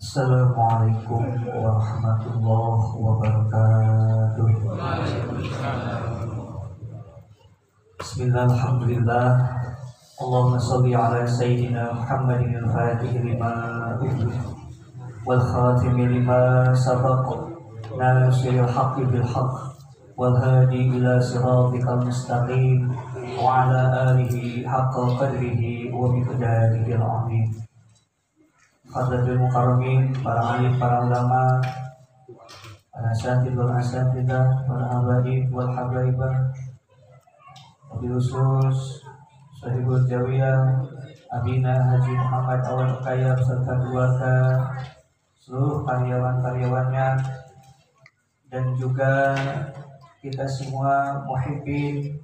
Assalamualaikum warahmatullahi wabarakatuh. Bismillah, alhamdulillah. Allahumma salli ala sayyidina Muhammadin al-fatih lima ughliq wal khatim lima sabaq nasiril haqqi bil haqq wal hadi ila siratikal mustaqim wa ala alihi haqqa qadrihi wa miqdarihi al-azim. Hadratul mukarramin, para alim, para ulama, para asatidz wal asatidzah, para habaib wal habaibah, wabil khusus Sahibul Jawiyah Abina Haji Muhammad Awan Kaya serta keluarga, seluruh karyawan-karyawannya, dan juga kita semua muhibbin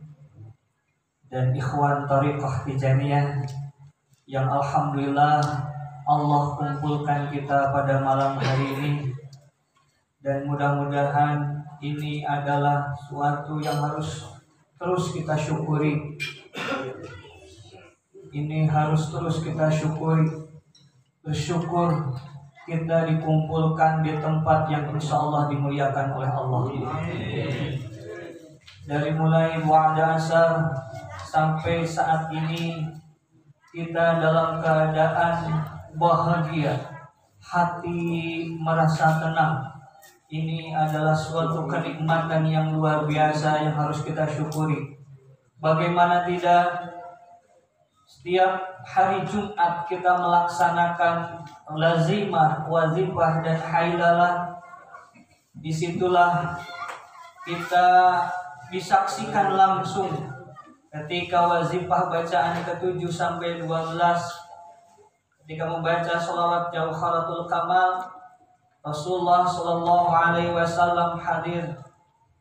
dan ikhwan Thariqah Tijaniyah yang alhamdulillah Allah kumpulkan kita pada malam hari ini, dan mudah-mudahan ini adalah suatu yang harus terus kita syukuri. Ini harus terus kita syukuri. Bersyukur kita dikumpulkan di tempat yang insya Allah dimuliakan oleh Allah. Dari mulai wa'ada asar sampai saat ini kita dalam keadaan bahagia, hati merasa tenang. Ini adalah suatu kenikmatan yang luar biasa yang harus kita syukuri. Bagaimana tidak, setiap hari Jumat kita melaksanakan lazimah, wazifah dan hailalah. Disitulah kita disaksikan langsung ketika wazifah bacaan ke-7 sampai 12. Ketika membaca sholawat Jawharatul Kamal, Rasulullah Shallallahu Alaihi Wasallam hadir,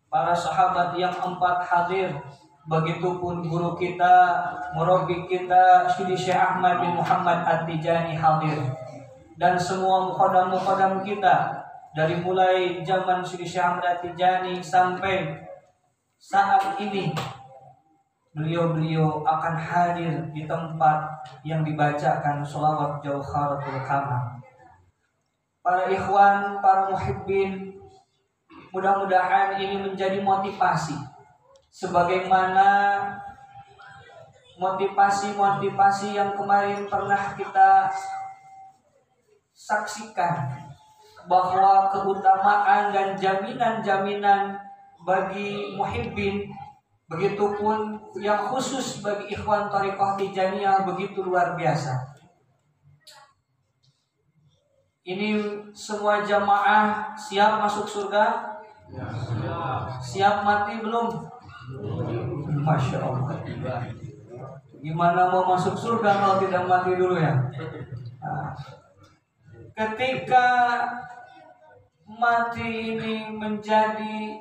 para sahabat yang 4 hadir, begitupun guru kita, murabi kita, Syedi Syekh Ahmad bin Muhammad At-Tijani hadir, dan semua muqaddam-muqaddam kita dari mulai zaman Syedi Syekh Ahmad At-Tijani sampai saat ini. Beliau-beliau akan hadir di tempat yang dibacakan sholawat Jawharatul Kamal. Para ikhwan, para muhibbin, mudah-mudahan ini menjadi motivasi. Sebagaimana motivasi-motivasi yang kemarin pernah kita saksikan, bahwa keutamaan dan jaminan-jaminan bagi muhibbin, begitupun yang khusus bagi ikhwan Thariqah Tijaniyah begitu luar biasa. Ini semua jamaah siap masuk surga? Ya, siap mati belum? Masya Allah. Gimana mau masuk surga kalau tidak mati dulu ya? Nah, ketika mati ini menjadi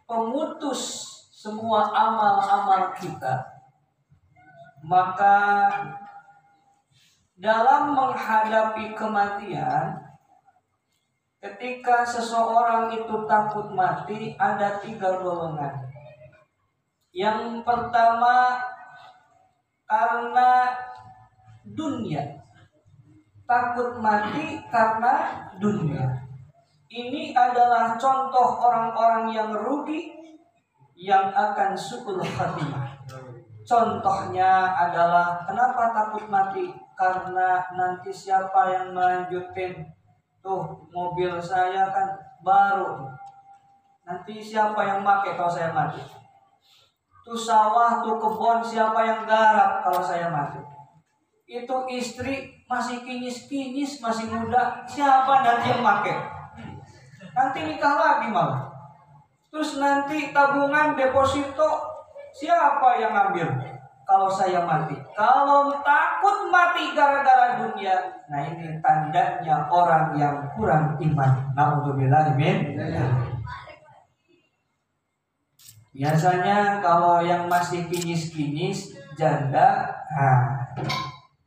pemutus semua amal-amal kita, maka dalam menghadapi kematian, ketika seseorang itu takut mati, ada 3 golongan. Yang pertama, karena dunia, takut mati karena dunia. Ini adalah contoh orang-orang yang rugi, yang akan su'ul khatimah. Contohnya adalah kenapa takut mati? Karena nanti siapa yang melanjutin, tuh mobil saya kan baru, nanti siapa yang pakai kalau saya mati? Tuh sawah, tuh kebun, siapa yang garap kalau saya mati? Itu istri masih kinyis-kinyis, masih muda, siapa nanti yang pakai? Nanti nikah lagi malah. Terus nanti tabungan deposito siapa yang ambil kalau saya mati? Kalau takut mati gara-gara dunia, nah ini tandanya orang yang kurang iman. Na'udzubillah min. Biasanya kalau yang masih kinyis-kinyis, janda,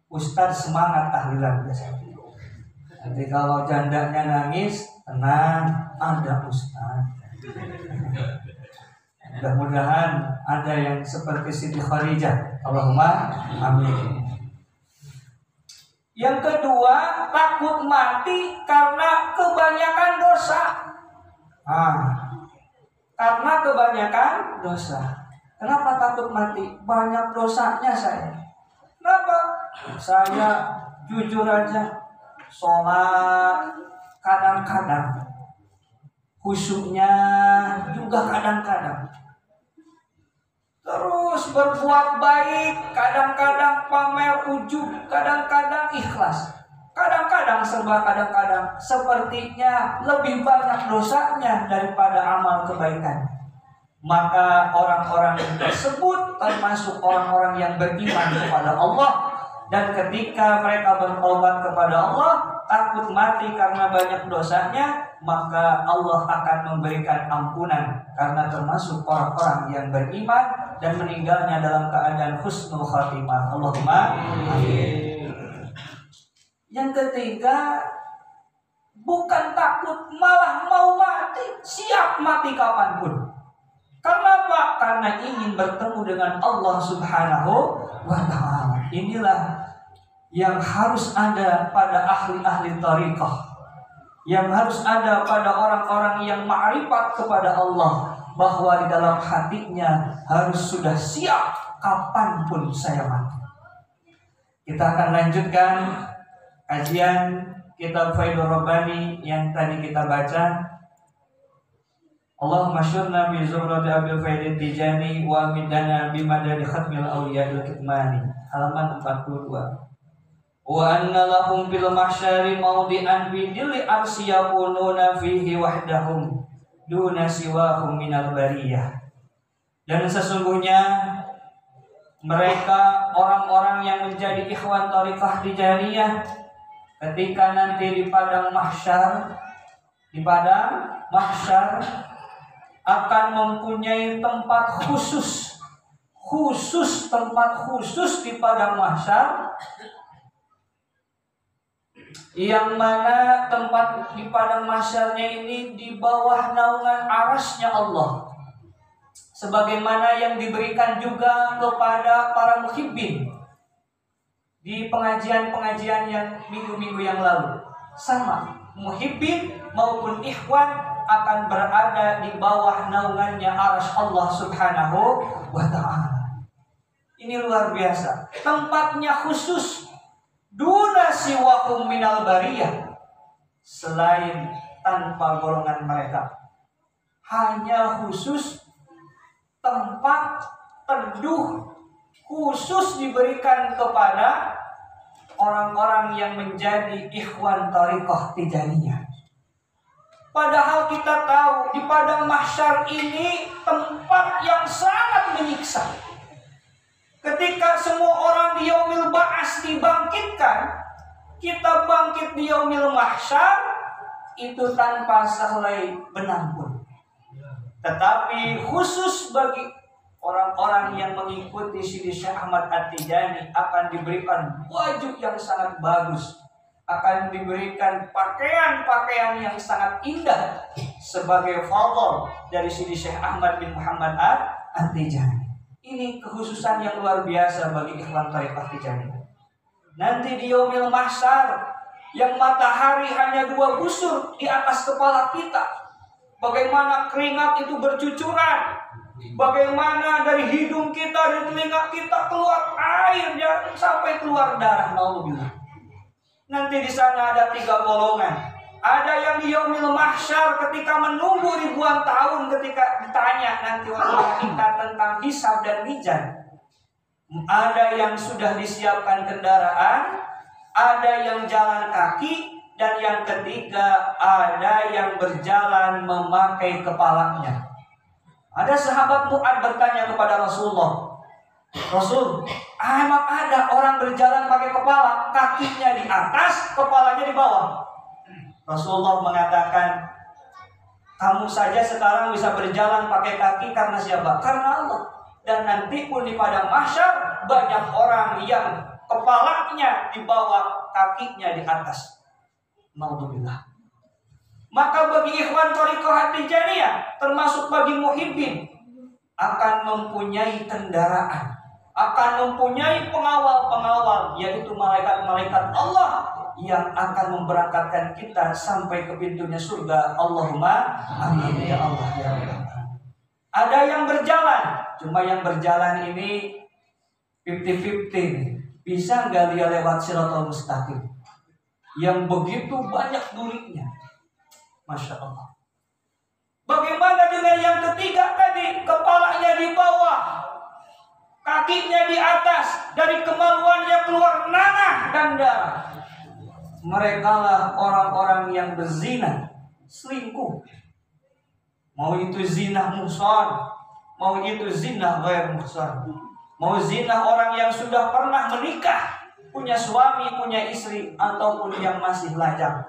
ustaz semangat tahlilan biasanya. Nanti kalau jandanya nangis, tenang, ada ustaz. Mudah-mudahan ada yang seperti Siti Khadijah. Allahumma amin. Yang kedua, takut mati karena kebanyakan dosa. Karena kebanyakan dosa. Kenapa takut mati? Banyak dosanya saya. Kenapa? Saya jujur aja, sholat kadang-kadang, khusyuknya juga kadang-kadang. Terus berbuat baik, kadang-kadang pamer ujub, kadang-kadang ikhlas, kadang-kadang serba kadang-kadang. Sepertinya lebih banyak dosanya daripada amal kebaikan. Maka orang-orang tersebut termasuk orang-orang yang beriman kepada Allah. Dan ketika mereka bertobat kepada Allah, takut mati karena banyak dosanya, maka Allah akan memberikan ampunan karena termasuk orang-orang yang beriman dan meninggalnya dalam keadaan husnul khatimah. Allahumma amin. Yang ketiga, bukan takut, malah mau mati, siap mati kapanpun. Kenapa? Karena ingin bertemu dengan Allah Subhanahu wa ta'ala. Inilah yang harus ada pada ahli-ahli thariqah, yang harus ada pada orang-orang yang ma'rifat kepada Allah, bahwa di dalam hatinya harus sudah siap kapanpun saya mati. Kita akan lanjutkan kajian kitab Faidul Rabbani yang tadi kita baca. Allahumma syurna bi zumrati abil faidit tijani wa midana bimadani khatmil awliya'il kitmani. Halaman 42. Wa anna lahum bil mahsyari mawdi'an bidili arsiyakununa fihi wahdahum duna siwahum minal bariyah. Dan sesungguhnya mereka orang-orang yang menjadi ikhwan thariqah tijaniyah, ketika nanti di padang mahsyar akan mempunyai tempat khusus di padang mahsyar, yang mana tempat di padang mahsyarnya ini di bawah naungan arasy-Nya Allah, sebagaimana yang diberikan juga kepada para muhibbin di pengajian-pengajian yang minggu-minggu yang lalu. Sama, muhibbin maupun ikhwan akan berada di bawah naungannya arasy Allah Subhanahu wa ta'ala. Ini luar biasa. Tempatnya khusus. Duna siwahum minal bariyah. Selain tanpa golongan mereka. Hanya khusus tempat teduh khusus diberikan kepada orang-orang yang menjadi ikhwan thariqah tijaniyah. Padahal kita tahu di padang mahsyar ini tempat yang sangat menyiksa. Ketika semua orang di yaumil ba'ats dibangkitkan, kita bangkit di yaumil mahsyar itu tanpa sehelai benang pun. Tetapi khusus bagi orang-orang yang mengikuti Sidi Syekh Ahmad At-Tijani akan diberikan baju yang sangat bagus, akan diberikan pakaian-pakaian yang sangat indah sebagai fadl dari Sidi Syekh Ahmad bin Muhammad At-Tijani. Ini kekhususan yang luar biasa bagi ikhwan thariqah Tijani. Nanti di yaumil mahsyar yang matahari hanya 2 busur di atas kepala kita, bagaimana keringat itu bercucuran, bagaimana dari hidung kita, dari telinga kita keluar air sampai keluar darah. Naudzubillah. Nanti di sana ada 3 golongan. Ada yang di yaumil mahsyar ketika menunggu ribuan tahun ketika ditanya nanti wanita tentang hisab dan mizan. Ada yang sudah disiapkan kendaraan, ada yang jalan kaki, dan yang ketiga ada yang berjalan memakai kepalanya. Ada sahabat Mu'ad bertanya kepada Rasulullah, Rasul, emang ada orang berjalan pakai kepala, kakinya di atas, kepalanya di bawah? Rasulullah mengatakan, kamu saja sekarang bisa berjalan pakai kaki karena siapa? Karena Allah. Dan nanti pun di padang mahsyar banyak orang yang kepalanya di bawah, kakinya di atas. Naudzubillah. Maka bagi ikhwan thariqah Tijaniyah, termasuk bagi muhibbin, akan mempunyai kendaraan, akan mempunyai pengawal pengawal, yaitu malaikat-malaikat Allah yang akan memberangkatkan kita sampai ke pintunya surga. Allahumma amin ya Allah ya Allah. Ada yang berjalan, cuma yang berjalan ini 50-50. Bisa nggak dia lewat Shiratal Mustaqim yang begitu banyak durinya? Masya Allah. Bagaimana dengan yang ketiga tadi? Kepalanya di bawah, kakinya di atas, dari kemaluannya keluar nanah dan darah. Mereka lah orang-orang yang berzina, selingkuh. Mau itu zina muhsan, mau itu zina ghair muhsan, mau zina orang yang sudah pernah menikah, punya suami, punya istri, ataupun yang masih lajang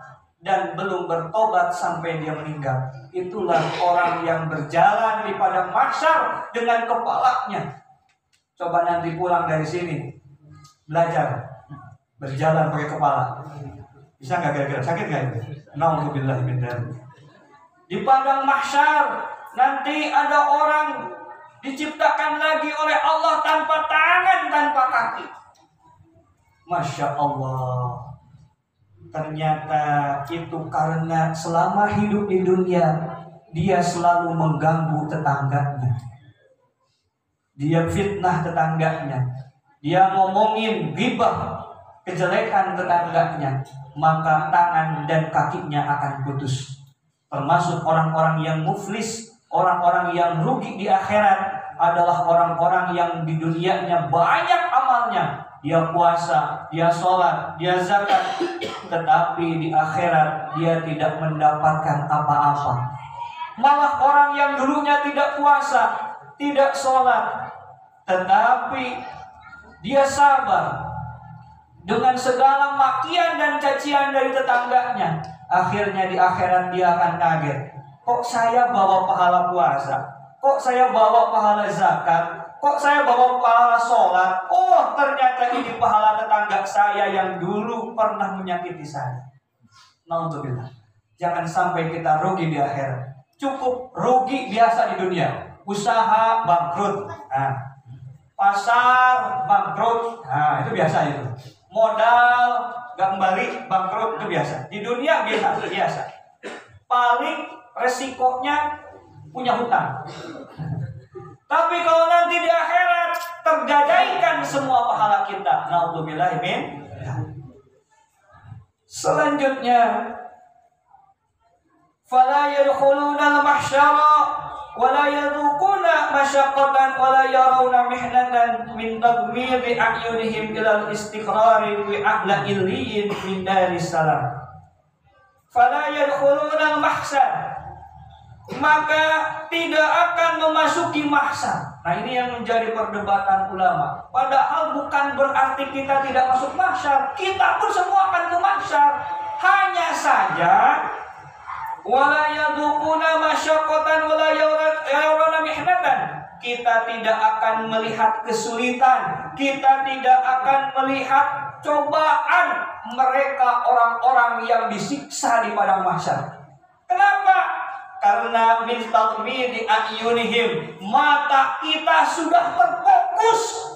dan belum bertobat sampai dia meninggal. Itulah orang yang berjalan di padang mahsyar dengan kepalanya. Coba nanti pulang dari sini belajar berjalan pakai kepala. Bisa nggak kira-kira? Sakit nggak itu? Nauzubillah min dzalik. Di padang mahsyar nanti ada orang diciptakan lagi oleh Allah tanpa tangan, tanpa kaki. Masya Allah. Ternyata itu karena selama hidup di dunia dia selalu mengganggu tetangganya. Dia fitnah tetangganya. Dia ngomongin ghibah, kejelekan tetangganya. Maka tangan dan kakinya akan putus. Termasuk orang-orang yang muflis, orang-orang yang rugi di akhirat adalah orang-orang yang di dunianya banyak amalnya. Dia puasa, dia sholat, dia zakat, tetapi di akhirat dia tidak mendapatkan apa-apa. Malah orang yang dulunya tidak puasa, tidak sholat, tetapi dia sabar dengan segala makian dan cacian dari tetangganya. Akhirnya di akhirat dia akan kaget. Kok saya bawa pahala puasa? Kok saya bawa pahala zakat? Kok saya bawa pahala sholat? Oh, ternyata ini pahala tetangga saya yang dulu pernah menyakiti saya. Naudzubillah. Jangan sampai kita rugi di akhirat. Cukup rugi biasa di dunia. Usaha bangkrut, pasar bangkrut, itu biasa itu. Modal gak kembali, bangkrut, itu biasa. Di dunia biasa. Paling resikonya punya hutang. Tapi kalau nanti di akhirat tergadaikan semua pahala kita. Naudzubillah min. Selanjutnya, fala yadkhuluna al-mahsyara wala yadhuquna masyaqqatan wala yarawna mihnatan min tadmiri a'yunihim ila al-istiqrari bi a'la illiyin min daris salam. Fala yadkhuluna al-mahsyar, maka tidak akan memasuki mahsyar. Nah, ini yang menjadi perdebatan ulama. Padahal bukan berarti kita tidak masuk mahsyar. Kita pun semua akan ke mahsyar. Hanya saja wala yadhuquna masyaqqatan wala yarawna mihnatan. Kita tidak akan melihat kesulitan, kita tidak akan melihat cobaan mereka orang-orang yang disiksa di padang mahsyar. Kenapa? Karena min tadmidi a'yunihim, mata kita sudah terfokus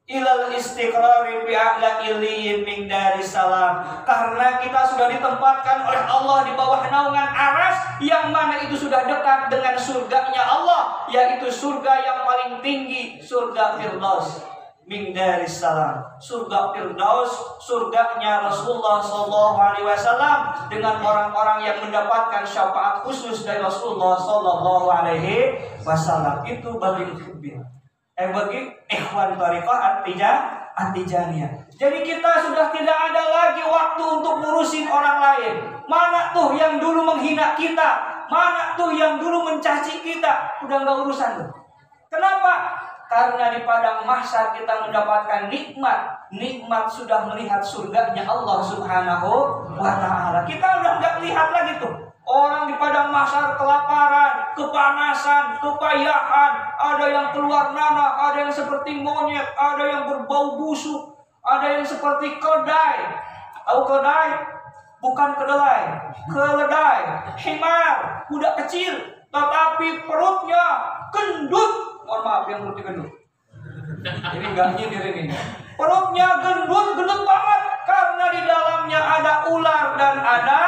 ilal istiqrari bi a'la illiyin min daris salam. Karena kita sudah ditempatkan oleh Allah di bawah naungan arsy, yang mana itu sudah dekat dengan surganya Allah, yaitu surga yang paling tinggi, surga Firdaus. Min daris salam, surga Firdaus, surganya Rasulullah SAW, dengan orang-orang yang mendapatkan syafaat khusus dari Rasulullah SAW. Itu bagi muhibbin, bagi ikhwan thariqah At-Tijaniyah. Jadi kita sudah tidak ada lagi waktu untuk ngurusin orang lain. Mana tuh yang dulu menghina kita, mana tuh yang dulu mencaci kita, udah nggak urusan tuh. Kenapa? Karena di padang mahsyar kita mendapatkan nikmat sudah melihat surganya Allah Subhanahu wa Ta'ala. Kita udah nggak lihat lagi tuh orang di padang mahsyar kelaparan, kepanasan, kepayahan, ada yang keluar nanah, ada yang seperti monyet, ada yang berbau busuk, ada yang seperti keledai. Tahu keledai? Bukan kedelai, keledai, himar, kuda kecil, tetapi perutnya gendut. Mohon maaf yang perutnya gendut. Ini nggak nyindir ini. Perutnya gendut banget karena di dalamnya ada ular dan ada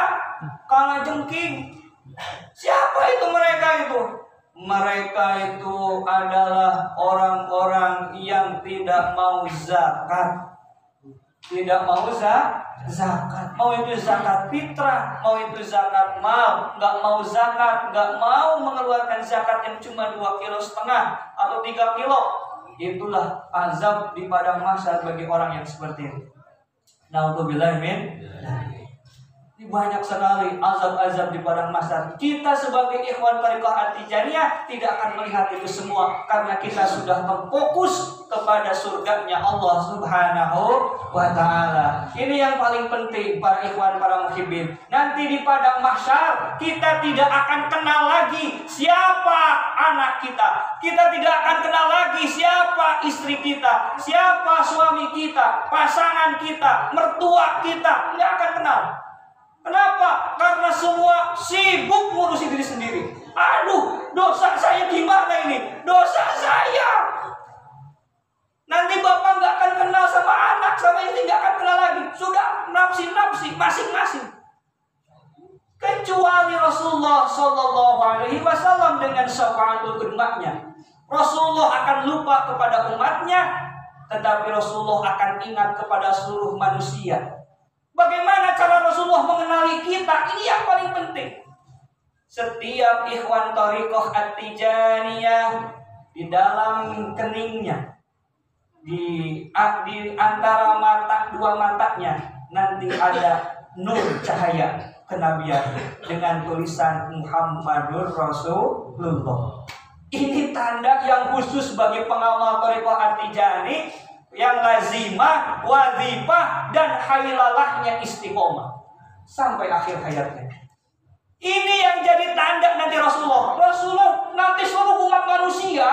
kalajengking. Siapa itu mereka itu? Mereka itu adalah orang-orang yang tidak mau zakat. Tidak mau zakat. Mau itu zakat fitrah, mau itu zakat mal, nggak mau zakat, nggak mau mengeluarkan zakat yang cuma 2,5 kilo atau 3 kilo. Itulah azab di padang mahsyar bagi orang yang seperti ini. Nauzubillah min. Ini banyak sekali azab-azab di padang mahsyar. Kita sebagai ikhwan Thariqah At-Tijaniyah tidak akan melihat itu semua karena kita sudah terfokus kepada surganya Allah Subhanahu wa ta'ala. Ini yang paling penting para ikhwan, para muhibbin. Nanti di padang mahsyar kita tidak akan kenal lagi siapa anak kita. Kita tidak akan kenal lagi siapa istri kita, siapa suami kita, pasangan kita, mertua kita. Nggak akan kenal. Kenapa? Karena semua sibuk ngurusi diri sendiri. Aduh, dosa saya gimana ini? Dosa saya. Nanti bapak nggak akan kenal sama anak, sama istri nggak akan kenal lagi. Sudah nafsi masing-masing. Kecuali Rasulullah Shallallahu Alaihi Wasallam dengan syafaatul umatnya. Rasulullah akan lupa kepada umatnya, tetapi Rasulullah akan ingat kepada seluruh manusia. Bagaimana cara Rasulullah mengenali kita? Ini yang paling penting. Setiap ikhwan Thariqah At-Tijaniyah di dalam keningnya, di antara dua matanya nanti ada nur cahaya kenabian dengan tulisan Muhammadur Rasulullah. Ini tanda yang khusus bagi pengamal Thariqah At-Tijaniyah yang lazimah, wazifah, dan hailalahnya istiqomah sampai akhir hayatnya. Ini yang jadi tanda nanti Rasulullah nanti seluruh umat manusia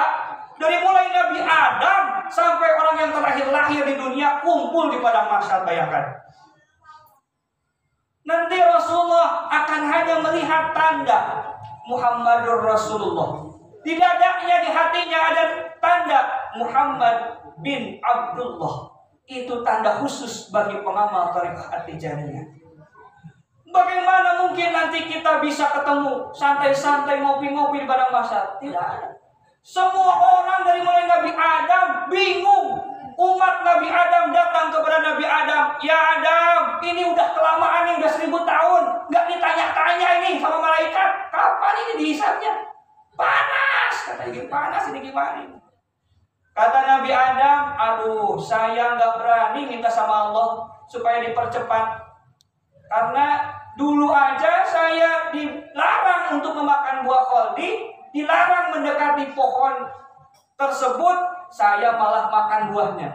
dari mulai Nabi Adam sampai orang yang terakhir lahir di dunia kumpul di padang mahsyar. Bayangkan. Nanti Rasulullah akan hanya melihat tanda Muhammadur Rasulullah. Di dadanya, di hatinya ada tanda Muhammad bin Abdullah. Itu tanda khusus bagi pengamal Thariqah At-Tijaniyah. Bagaimana mungkin nanti kita bisa ketemu santai-santai ngopi-ngopi di padang mahsyar? Tidak ada. Semua orang dari mulai Nabi Adam bingung. Umat Nabi Adam datang kepada Nabi Adam, "Ya Adam, ini udah kelamaan nih, udah 1000 tahun, nggak ditanya-tanya ini sama malaikat, kapan ini dihisabnya? Panas, kata ini panas, ini gimana ini?" Kata Nabi Adam, "Aduh, saya nggak berani minta sama Allah supaya dipercepat. Karena dulu aja saya dilarang untuk memakan buah kholdi, dilarang mendekati pohon tersebut, saya malah makan buahnya.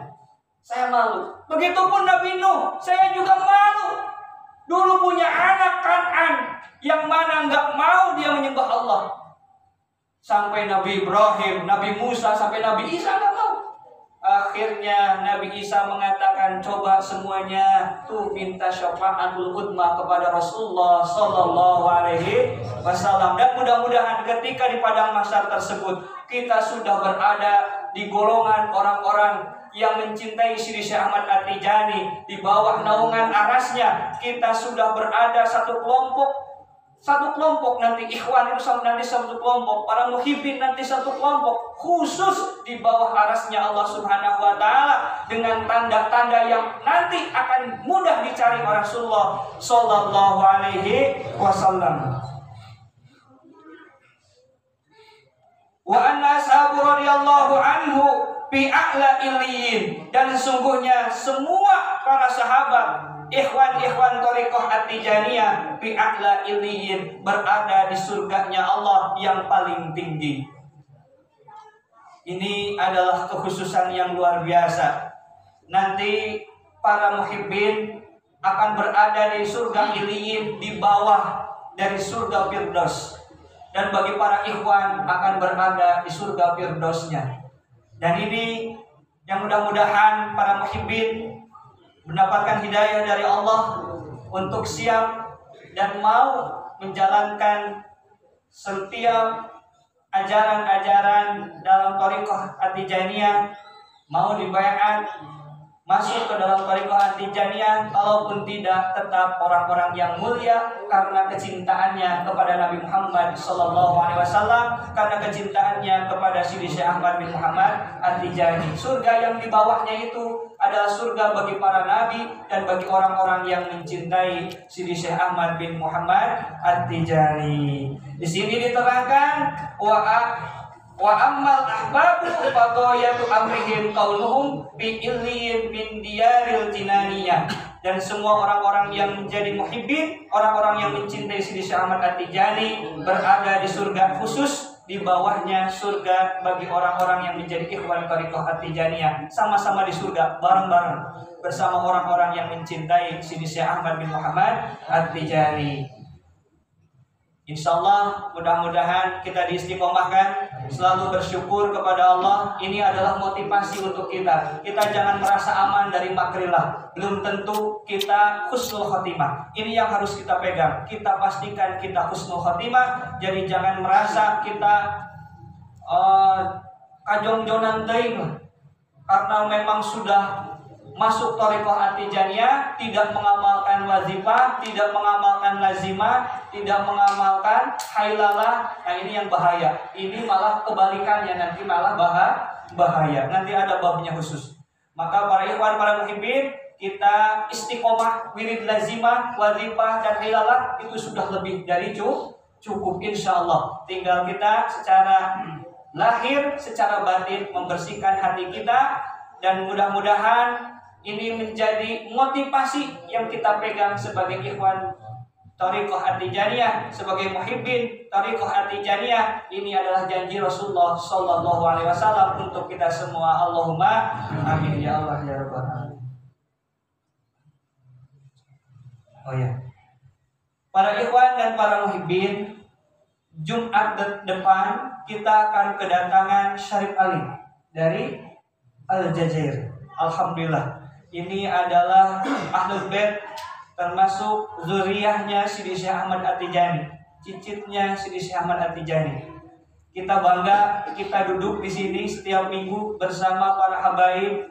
Saya malu. Begitupun Nabi Nuh, saya juga malu. Dulu punya anak Kan'an, yang mana nggak mau dia menyembah Allah. Sampai Nabi Ibrahim, Nabi Musa, sampai Nabi Isa nggak mau. Akhirnya Nabi Isa mengatakan, coba semuanya tuh minta syafaatul udma kepada Rasulullah Sallallahu Alaihi Wasallam. Dan mudah-mudahan ketika di padang mahsyar tersebut kita sudah berada di golongan orang-orang yang mencintai Syekh Ahmad At-Tijani, di bawah naungan arasnya kita sudah berada satu kelompok nanti ikhwan itu nanti satu kelompok, para muhibbin nanti satu kelompok khusus di bawah arasnya Allah Subhanahu wa taala dengan tanda-tanda yang nanti akan mudah dicari oleh Rasulullah sallallahu alaihi wasallam. Wa anna ashabu radhiyallahu anhu fi a'la illiyin, dan sesungguhnya semua para sahabat ikhwan-ikhwan Thariqah At-Tijaniyah fi a'la illiyin berada di surganya Allah yang paling tinggi. Ini adalah kekhususan yang luar biasa. Nanti para muhibbin akan berada di surga illiyin, di bawah dari surga Firdaus. Dan bagi para ikhwan akan berada di surga Firdausnya. Dan ini yang mudah-mudahan para muhibbin mendapatkan hidayah dari Allah untuk siap dan mau menjalankan setiap ajaran-ajaran dalam Thariqah At-Tijaniyah, mau dibayar masuk ke dalam thariqah Tijaniyah, kalaupun tidak tetap orang-orang yang mulia karena kecintaannya kepada Nabi Muhammad SAW, karena kecintaannya kepada Sidi Syekh Ahmad bin Muhammad At-Tijani. Surga yang di bawahnya itu adalah surga bagi para nabi dan bagi orang-orang yang mencintai Sidi Syekh Ahmad bin Muhammad At-Tijani. Di sini diterangkan wa ammal ahbabu faqayatu amrihim qauluhum fi illin min diyaril jinaniyah. Dan semua orang-orang yang menjadi muhibbin, orang-orang yang mencintai Sidi Syekh Ahmad At-Tijani berada di surga khusus, di bawahnya surga bagi orang-orang yang menjadi ikhwan thariqah At-Tijaniyah, sama-sama di surga bareng-bareng bersama orang-orang yang mencintai Sidi Syekh Ahmad bin Muhammad At-Tijani. Insyaallah mudah-mudahan kita diistiqomahkan, selalu bersyukur kepada Allah. Ini adalah motivasi untuk kita. Kita jangan merasa aman dari makrillah. Belum tentu kita husnul khotimah. Ini yang harus kita pegang. Kita pastikan kita husnul khotimah. Jadi jangan merasa kita kajong-jonan teuing karena memang sudah masuk thariqah At-Tijaniyah, tidak mengamalkan wazifah, tidak mengamalkan lazimah, tidak mengamalkan hailalah. Nah ini yang bahaya. Ini malah kebalikannya, nanti malah bahaya. Nanti ada babnya khusus. Maka para ikhwan, para muhibbin, kita istiqomah wirid lazimah, wazifah dan hailalah itu sudah lebih dari cukup insyaallah. Tinggal kita secara lahir, secara batin membersihkan hati kita, dan mudah-mudahan ini menjadi motivasi yang kita pegang sebagai ikhwan thariqah At-Tijaniyah, sebagai muhibbin thariqah At-Tijaniyah. Ini adalah janji Rasulullah sallallahu alaihi wasallam untuk kita semua. Allahumma amin ya Allah ya rabbal alamin. Oh ya. Para ikhwan dan para muhibbin, Jumat depan kita akan kedatangan Syarif Ali dari Aljazair. Alhamdulillah. Ini adalah Ahlul Bait, termasuk zuriyahnya Sidi Syekh Ahmad At-Tijani, cicitnya Sidi Syekh Ahmad At-Tijani. Kita bangga, kita duduk di sini setiap minggu bersama para habaib,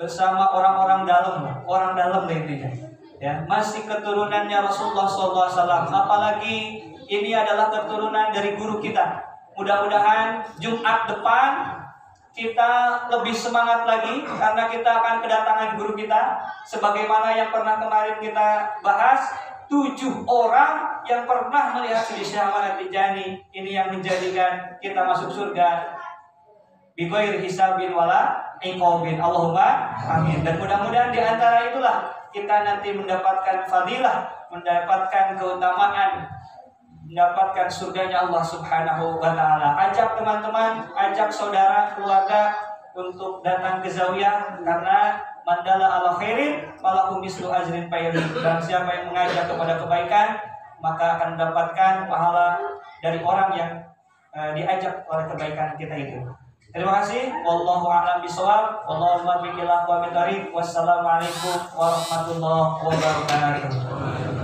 bersama orang-orang dalam intinya. Ya, masih keturunannya Rasulullah SAW. Apalagi ini adalah keturunan dari guru kita. Mudah-mudahan Jumat depan kita lebih semangat lagi karena kita akan kedatangan guru kita. Sebagaimana yang pernah kemarin kita bahas, 7 orang yang pernah melihat Sidi Syekh Ahmad At-Tijani. Ini yang menjadikan kita masuk surga bighairi hisabin wala iqabin. Allahumma amin. Dan mudah-mudahan di antara itulah kita nanti mendapatkan fadilah, mendapatkan keutamaan, mendapatkan surganya Allah Subhanahu wa ta'ala. Ajak teman-teman, ajak saudara, keluarga untuk datang ke Zawiyah, karena mandala ala khairin falahu mislu ajrin fa'ili. Dan siapa yang mengajak kepada kebaikan, maka akan mendapatkan pahala dari orang yang diajak oleh kebaikan kita itu. Terima kasih. Wallahu a'lam bishawab. Wallahu muwaffiq ila aqwamit thariq. Wassalamualaikum warahmatullahi wabarakatuh.